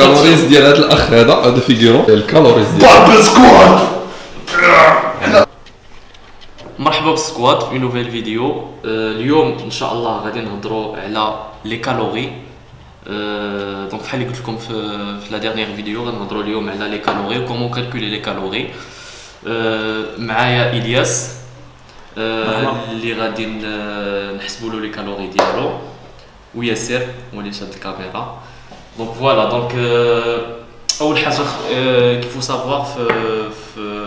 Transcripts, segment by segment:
الكالوريز ديال هذا الاخ هذا فيغيرو الكالوريز ديال باربل سكواد. مرحبا بالسكواد في نوفيل فيديو. اليوم ان شاء الله غادي نهضروا على لي كالوري. دونك بحال اللي قلت لكم في لا ديرنيير فيديو غنهضروا اليوم على لي كالوري وكومون كالكولي لي كالوري. معايا الياس اللي غادي نحسبوا له لي كالوري ديالو، وياسر هو اللي شاد الكاميرا. دونك فوالا، دونك اول حاجه كيفو سافوار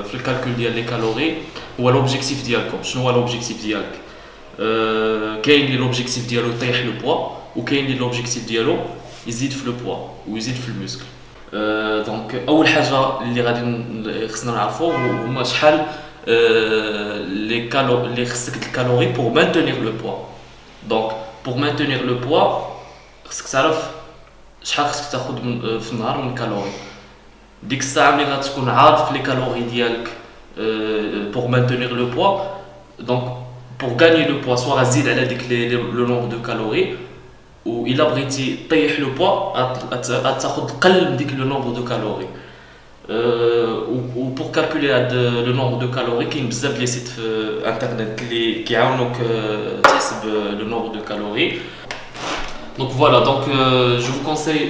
في الكالكول ديال لي كالوري هو لوبجيكتيف ديالكم. شنو هو لوبجيكتيف ديالك؟ كاين اللي لوبجيكتيف ديالو يطيح لو بوا، وكاين اللي لوبجيكتيف ديالو يزيد في لو بوا ويزيد في المسكل. دونك اول حاجه اللي غادي خصنا نعرفو هما شحال لي كالوري اللي خصك الكالوري بور مانتينير لو بوا. دونك بور مانتينير لو بوا خصك تعرف شحال خصك تاخذ في النهار من كالوري. ديك الساعه ملي غتكون عارف لي كالوري ديالك بور مانتينير لو بوا، دونك بور غاني لو بوا سوا غتزيد على ديك لو نومبر دو كالوري، و الا بغيتي طيح لو بوا غتاخذ قل من ديك لو نومبر دو كالوري. و بور كالكولي هاد لو نومبر دو كالوري كاين بزاف لي سيت في انترنت اللي كيعاونوك تحسب لو نومبر دو كالوري. Donc voilà, donc je vous conseille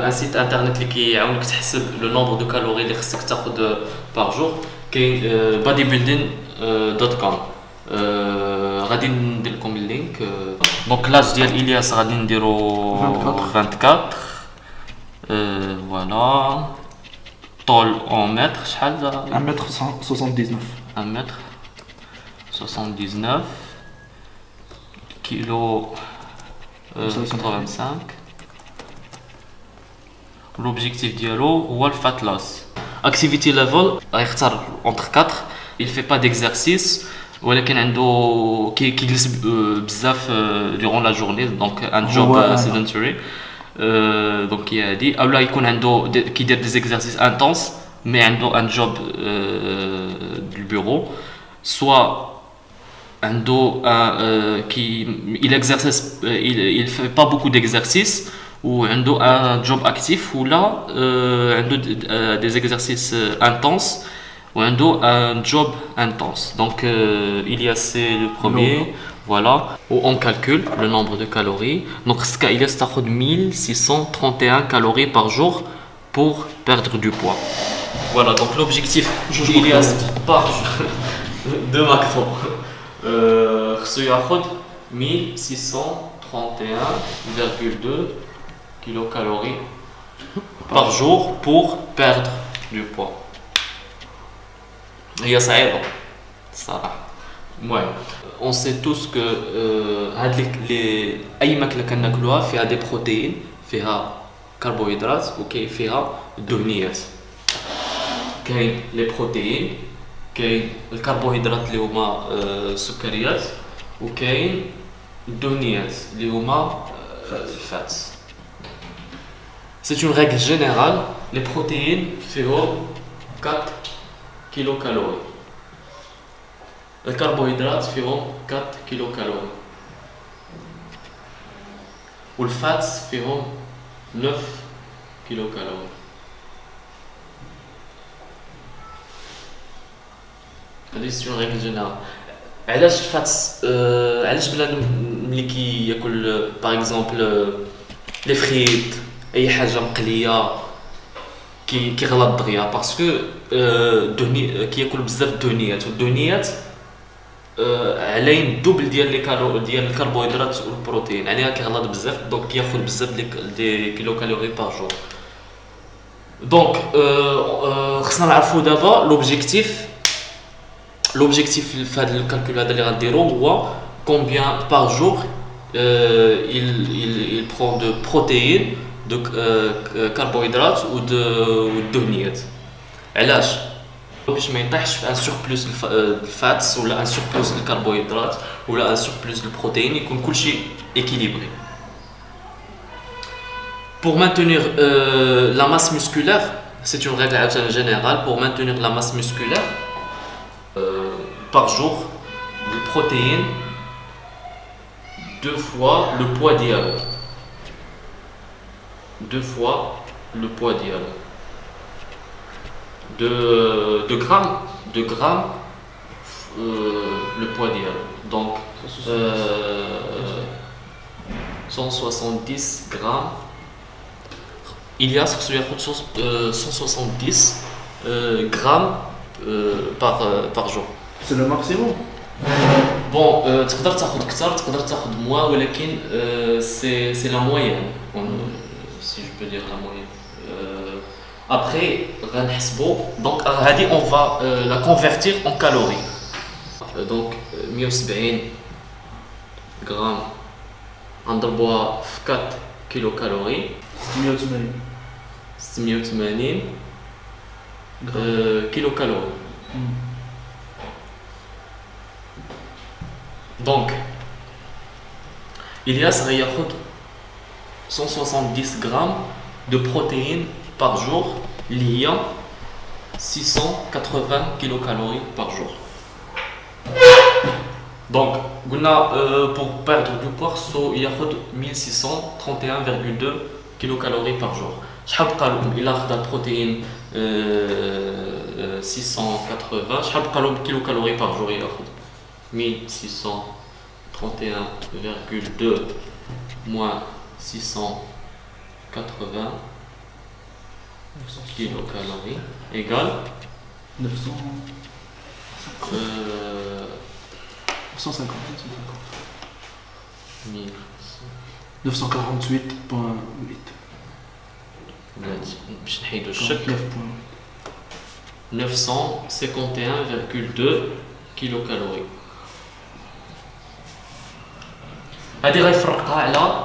un site internet qui يعاونك تحسب le nombre de calories اللي خصك تاخذ par jour. كاين bodybuilding.com. غادي ندير لكم اللينك. دونك لاج ديال الياس غادي نديرو 24. فوالا. طول en متر شحال؟ 1m79. 1m79. كيلو 85. L'objectif dialo هو الفات loss. Activity level غيختار entre 4. Il fait pas d'exercice ولكن عنده كيجلس بزاف durant la journée, donc un job sedentary. دونك هي هادي. اولا يكون عنده كيدير دي زيكزارسيس انتونس مي عنده ان جوب دو البيرو، سوا عنده il exerce, il fait pas beaucoup d'exercices وعنده un job actif ولا عنده des exercices intenses وعنده un job intense. Donc il y a le premier, voilà, où on calcule le nombre de calories. Donc il y a 1631 calories par jour pour perdre du poids. Voilà, donc l'objectif il y a par de macro. خصو ياخد 1631,2 kilocalories par jour pour perdre du poids. هي صعيبة الصراحة. المهم on sait tous que هاد أي ماكلة كناكلوها فيها دي بروتين، فيها كربوهيدرات وكاين فيها دهنيات. كاين لي بروتين، كاين الكربوهيدرات اللي هما السكريات، وكاين الدهنيات اللي هما الفات. C'est une règle générale, les protéines فيهم 4 kilocalories. الكربوهيدرات فيهم 4 kilocalories. والفات فيهم 9 kilocalories. هذه سي اون ريغل جينيرال. علاش فات علاش بلا ملي كياكل باغ اكزومبل لي فريت اي حاجه مقليه كيغلط دغيا باسكو دهني كياكل بزاف الدهنيات، والدهنيات عليهم الدوبل ديال لي كالوري ديال الكربوهيدرات والبروتين، عليها كيغلط بزاف دونك كياخذ بزاف دي كيلو كالوري بار جور. دونك خصنا نعرفوا دابا لوبجيكتيف في هذا الكالكول هذا اللي غنديرو هو combien par jour il prend de protéines, de carbohydrates ou de دهنيات. علاش؟ باش ما يطيحش في ان سوربلوس الفاتس ولا ان سوربلوس الكربوهيدرات ولا ان سوربلوس البروتين، يكون كلشي équilibré. Pour maintenir la masse musculaire, c'est une règle générale, pour maintenir la masse musculaire par jour de protéines 2 fois le poids dial. 2 fois le poids ديالو de grammes le poids ديالو donc 170 grammes. Ilias خصو ياخد 170 grammes par jour. C'est le maximum. Bon, تقدر تاخد كتر تقدر تاخد moins ولكن c'est la moyenne, si je peux dire la moyenne. Après غنحسبو donc هادي on va la convertir en calories. Donc 170 grammes نضربوها في 4 كيلو كالوري 680 كيلو كالوري. Donc Ilias va y avoir 170 grammes de protéines par jour, liant 680 kilocalories par jour. Donc, pour perdre du poids, il y a 1631,2 kilocalories par jour. Il a la protéine 680, kilocalories par jour. Il a 1631,2 moins 680 kilocalories égale 950. 951,2 kilocalories. هذه غيفرقها على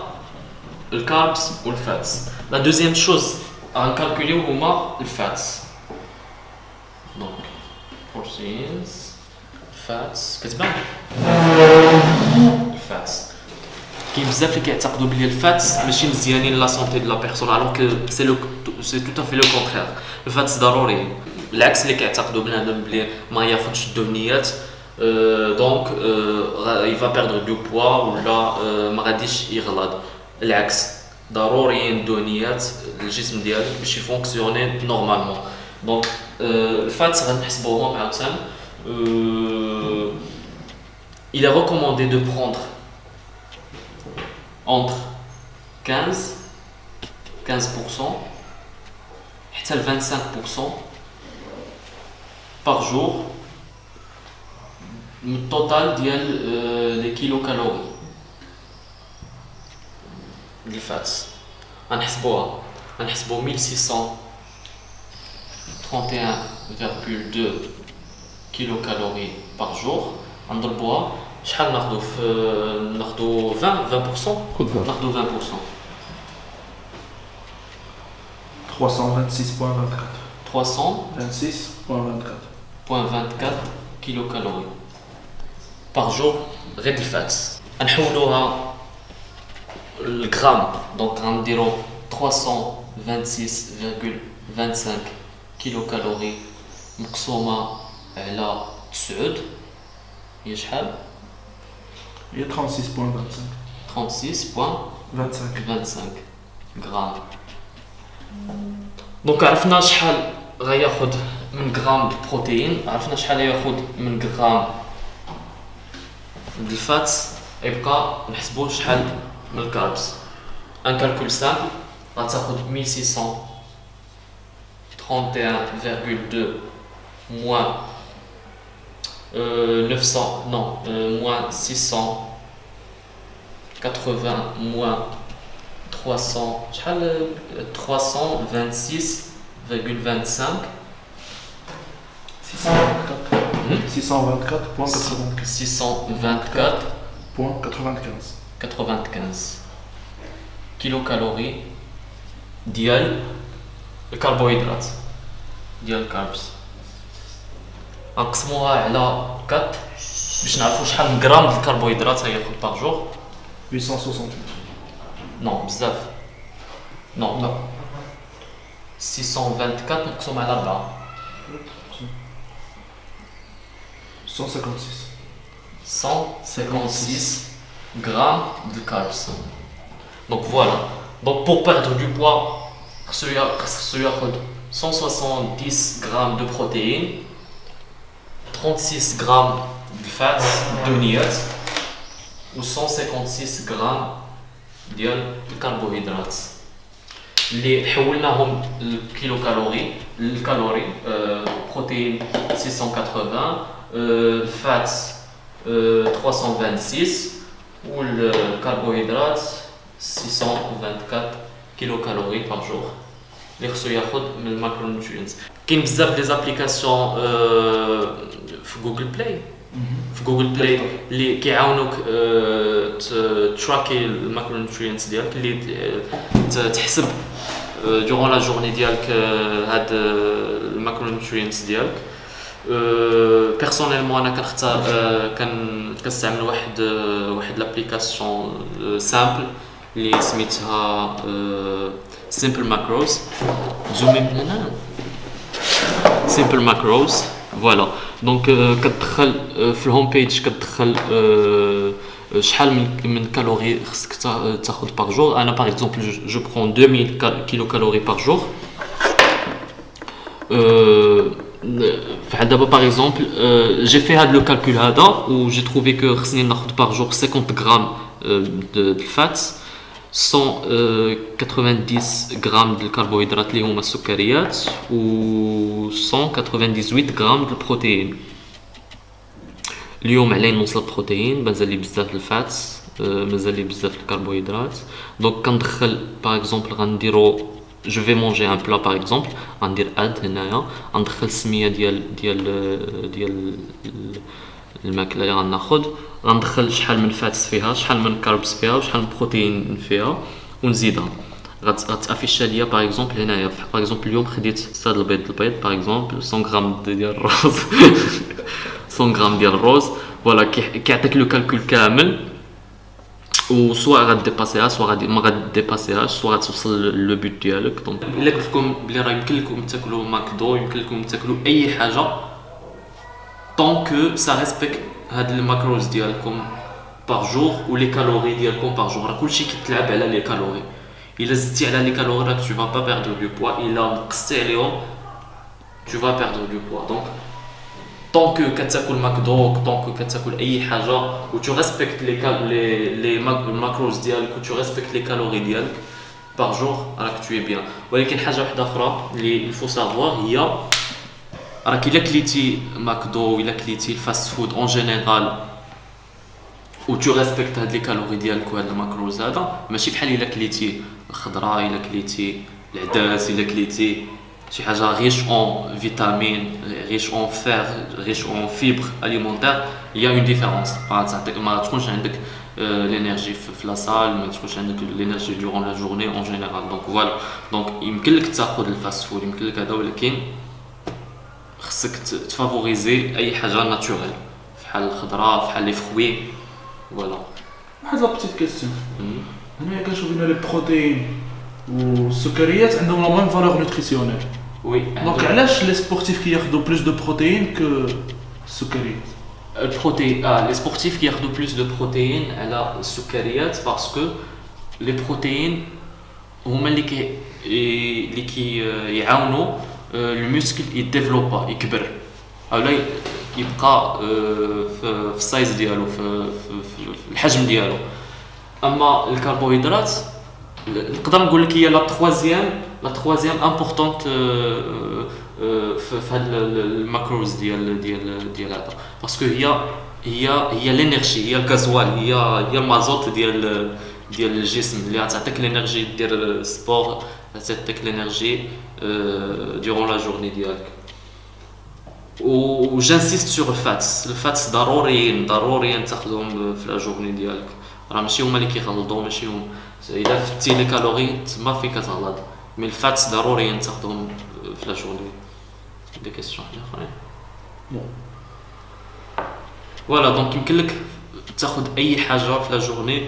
الكاربس والفاتس. La deuxième chose à calculer هما الفاتس. Donc proteins, fats كتبان الفاتس. كاين بزاف اللي كيعتقدوا بلي الفاتس ماشي مزيانين لا سونتي دو لا بيرسون alors que c'est tout à fait le contraire. الفاتس ضروري بالعكس اللي كيعتقدوا بنادم بلي ما ياخذش الدهنيات donc il va perdre du poids ولا ما غاديش يغلط. العكس ضروريين الدهنيات الجسم ديالك باش يفونكسيوني نورمالمون. دونك الفاتس غنحسبوهم عاوتاني. Il est recommandé de prendre entre 15% حتى 25% par jour le total ديال les kilocalories ديال الفاتس. غنحسبوها 1631,2 kilocalories par jour. نضربوها شحال ناخذ 20% ناخذ 20% 326,24 kilocalories par jour غير الفاتس. نحولوها الغرام دونك غنديرو 326,25 kilocalories مقسومة على 9 هي شحال؟ هي 36.25 غرام. دونك عرفنا شحال غياخد من غرام د بروتين، عرفنا شحال ياخد من غرام د الفاتس، يبقى نحسبو شحال من الكاربس. ان كالكول سامبل غتاخد 1631,2 moins 680 moins 300 شحال 326,25 624.95 kilocalories ديال الكربوهيدرات ديال الكاربس. نقسموها على 4 باش نعرفوا شحال من غرام د الكربوهيدرات غياخد باغ جور. 868 نو بزاف نو 624 مقسوم على 4 156 grammes de carbs. Donc voilà. Donc pour perdre du poids, خصو ياخد 170 grammes de protéines, 36 grammes de fats دهنيات و 156 grammes ديال الكربوهيدرات اللي حولناهم الكالوري بروتين 680 الفات 326 والكربوهيدرات 624 كيلوكالوري par jour اللي خصو ياخد من الماكرونيوترينز. كاين بزاف لي زابليكاسيون في جوجل بلاي اللي كيعاونوك تراكي الماكرونيوترينز ديالك اللي تحسب durant la journée ديالك هاد الماكرونيوترينز ديالك. بيرسونيلمون انا كنستعمل واحد لابليكاسيون سامبل اللي سميتها سيمبل ماكروز. زومي من هنا سيمبل ماكروز فوالا. دونك كتدخل في الهوم بيج كتدخل شحال من كالوري خصك تاخذ باغ جور. انا باغ اكزومبل جو برون 2000 كيلو كالوري باغ جور. فحال دابا باغ اكزومبل جي في هاد لو كالكول هذا و جي تروفي كو خصني ناخذ باغ جور 50 غرام د الفات 190 غرام د الكربوهيدرات اللي هما السكريات و 198 غرام د البروتين. اليوم علي نوصل البروتين، مازال لي بزاف الفات، مازال لي بزاف الكربوهيدرات. دونك كندخل باغ اكزومبل غنديرو جو في مونجي ان بلا باغ اكزومبل غندير اد هنايا غندخل السميه ديال الماكله اللي غناخذ، غندخل شحال من فاتس فيها، شحال من كاربس فيها وشحال من بروتين فيها ونزيدها. غتافيشا ليا باغ اكزومبل هنايا باغ اكزومبل اليوم خديت ستاد البيض باغ اكزومبل 100 غرام ديال الرز 100 غرام ديال الرز فوالا. كيعطيك لو كالكول كامل و سواء غاديباسيها سواء ما غاديباسيهاش سواء غتوصل لو بوت ديالك. دونك الا قلت لكم بلي راه يمكن لكم تاكلوا ماكدو، يمكن لكم تاكلوا اي حاجه طون كو سا ريسبكت هاد الماكروز ديالكم باغ جور و لي كالوري ديالكم باغ جور. راه كلشي كيتلعب على لي كالوري. الا زدتي على لي كالوري راك تو فا با بيردر دو بوا، الا نقصتي عليهم تو فا بيردر دو بوا. دونك طون كو كتاكل ماكدو، طون كو كتاكل اي حاجه و تو ريسبكت لي ماكروز ديالك و تو ريسبكت لي كالوري ديالك باغ جور راك تو بيان. ولكن حاجه وحده اخرى اللي الفو سافوار هي راك الا كليتي ماكدو الا كليتي الفاست فود اون جينيرال و تو ريسبكت هاد لي كالوري ديالك وهاد الماكروز هذا، ماشي بحال الا كليتي الخضره، الا كليتي العدس، الا كليتي شي حاجه ريش اون فيتامين، ريش اون فير، ريش اون فيبر اليمونتير. يا اون ديفيرونس ما تكونش عندك لينيرجي في لا سال، ما تكونش عندك لينيرجي دورون لا جورني اون جينيرال. دونك فوالا. دونك يمكن لك تاخذ الفاست فود، يمكن لك هذا، ولكن خصك تفافوريزي اي حاجه ناتوريل بحال الخضره بحال لي فروي فوالا. واحد لا بتيت كيستيون هنايا كنشوف ان لي بروتين والسكريات عندهم لا ميم فالور نوتريسيونيل. وي دونك علاش لي سبورتيف كياخذوا بلوس دو بروتين كو السكريات؟ البروتين لي سبورتيف كياخذوا بلوس دو بروتين على السكريات باسكو لي بروتين هما اللي يعاونوا المسكل يديفلوبا يكبر اولا يبقى في السايز ديالو في الحجم ديالو. اما الكربوهيدرات نقدر نقول لك هي لا تروازيام امبورطونت في هاد الماكروز ديال هذا باسكو هي لينيرجي، هي الغازوال، هي المازوت ديال الجسم اللي غتعطيك لينيرجي دير السبور، غتعطيك لينيرجي durant la journée ديالك. و جانسيست سور الفاتس ضروريين تاخذهم في لا جورني ديالك. راه ماشي هما اللي كيغلطوا، ماشي هما الا فتي لي كالوري تما فين كتغلط، مي الفاتس ضروريين تاخذهم في لا جورني. دي كيسيون اخرين فوالا. دونك يمكن لك تاخذ اي حاجه في لا جورني.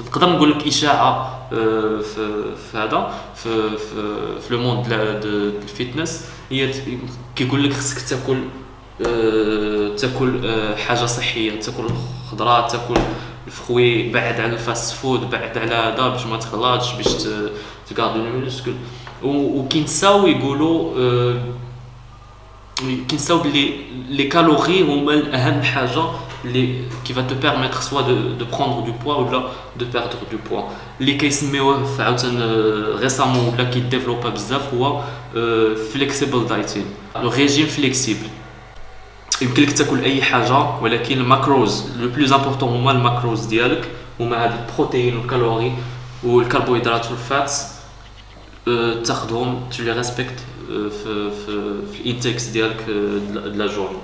نقدر نقول لك اشاعه في هذا في لو موند د الفيتنس هي كيقول لك خصك تاكل حاجه صحيه، تاكل خضرات، تاكل الفخوي، بعد على الفاست فود، بعد على هذا باش ما تغلطش، باش tu gardes le muscle. Ou كينساو يقولوا كينساو بلي les calories هما أهم حاجة qui va te permettre soit de prendre du poids ou de perdre du poids. اللي كيسميوه récemment ولا كيديفلوبا بزاف هو flexible dieting, le régime flexible. يمكن لك تاكل اي حاجه ولكن الماكروز لو بلوز امبورطون هما الماكروز ديالك هما هاد البروتين والكالوري والكربوهيدرات والفاتس تاخذهم tu les respectes في الانتكس ديالك د لا جورني.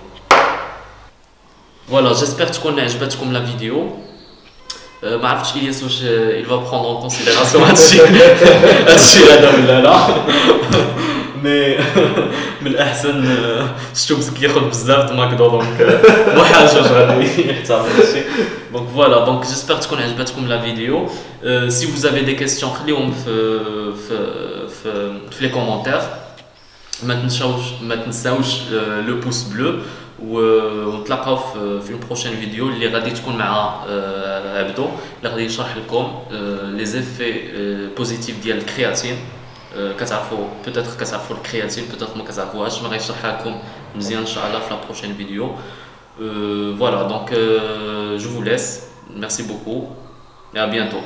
فوالا جيسبر تكون عجبتكم لا فيديو. ما عرفتش الياس واش il va prendre en considération هادشي هذا ولا لا. مي من الاحسن شفتو مسك ياخذ بزاف د ماكدو دونك مو حاجه غادي يحترم هادشي. دونك فوالا دونك جيسبر تكون عجبتكم لا فيديو. سي vous avez des questions خليهم في لي كومونتير. ما تنساوش لو بوس بلو ونتلاقاو في اون بروشين فيديو اللي غادي تكون مع عبدو اللي غادي يشرح لكم لي زيفي بوزيتيف ديال الكرياتين. كتعرفوا بوتيتر كتعرفوا الكرياتين بوتيتر ما كتعرفوهاش ما غيشرحها لكم مزيان ان شاء الله في لا بروشين فيديو. فوالا دونك جو vous laisse, merci beaucoup et à bientôt.